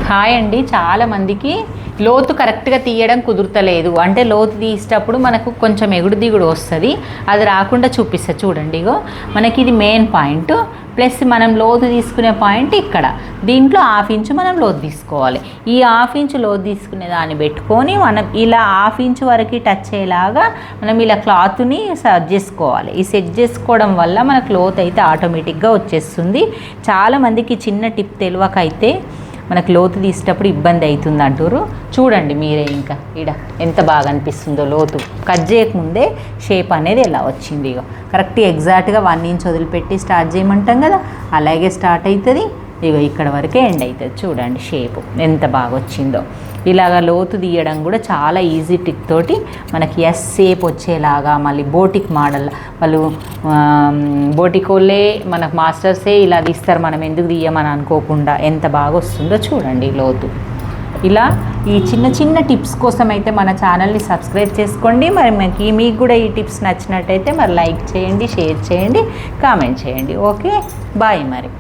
Hi అండి. చాలామందికి లోతు కరెక్ట్గా తీయడం కుదురుతలేదు. అంటే లోతు తీసేటప్పుడు మనకు కొంచెం ఎగుడు దిగుడు వస్తుంది. అది రాకుండా చూపిస్తా చూడండి. ఇగో మనకి ఇది మెయిన్ పాయింట్, ప్లస్ మనం లోతు తీసుకునే పాయింట్ ఇక్కడ. దీంట్లో 1/2 ఇంచు మనం లోతు తీసుకోవాలి. ఈ 1/2 ఇంచు లోతు తీసుకునే దాన్ని పెట్టుకొని మనం ఇలా 1/2 ఇంచు వరకు టచ్ అయ్యేలాగా మనం ఇలా క్లాత్ని సెట్ చేసుకోవాలి. ఈ సెట్ చేసుకోవడం వల్ల మనకు లోతు అయితే ఆటోమేటిక్గా వచ్చేస్తుంది. చాలామందికి చిన్న టిప్ తెలియకైతే మనకు లోతు తీసేటప్పుడు ఇబ్బంది అవుతుంది అంటారు. చూడండి మీరే ఇంకా ఈడ ఎంత బాగా అనిపిస్తుందో. లోతు కట్ చేయకముందే షేప్ అనేది ఎలా వచ్చింది. ఇక కరెక్ట్ ఎగ్జాక్ట్గా 1 ఇంచ్ వదిలిపెట్టి స్టార్ట్ చేయమంటాం కదా, అలాగే స్టార్ట్ అవుతుంది. ఇక ఇక్కడ వరకే ఎండ్ అవుతుంది. చూడండి షేపు ఎంత బాగా వచ్చిందో. ఇలాగ లోతు తీయడం కూడా చాలా ఈజీ టిక్ తోటి మనకి షేప్ వచ్చేలాగా, మళ్ళీ బోటిక్ మోడల్ వాళ్ళు బోటిక్ వాళ్ళే మనకు మాస్టర్సే ఇలా తీస్తారు, మనం ఎందుకు తీయమని అనుకోకుండా ఎంత బాగా వస్తుందో చూడండి లోతు. ఇలా ఈ చిన్న చిన్న టిప్స్ కోసం అయితే మన ఛానల్ని సబ్స్క్రైబ్ చేసుకోండి. మరి మీకు కూడా ఈ టిప్స్ నచ్చినట్టయితే మరి లైక్ చేయండి, షేర్ చేయండి, కామెంట్ చేయండి. ఓకే, బాయ్ మరి.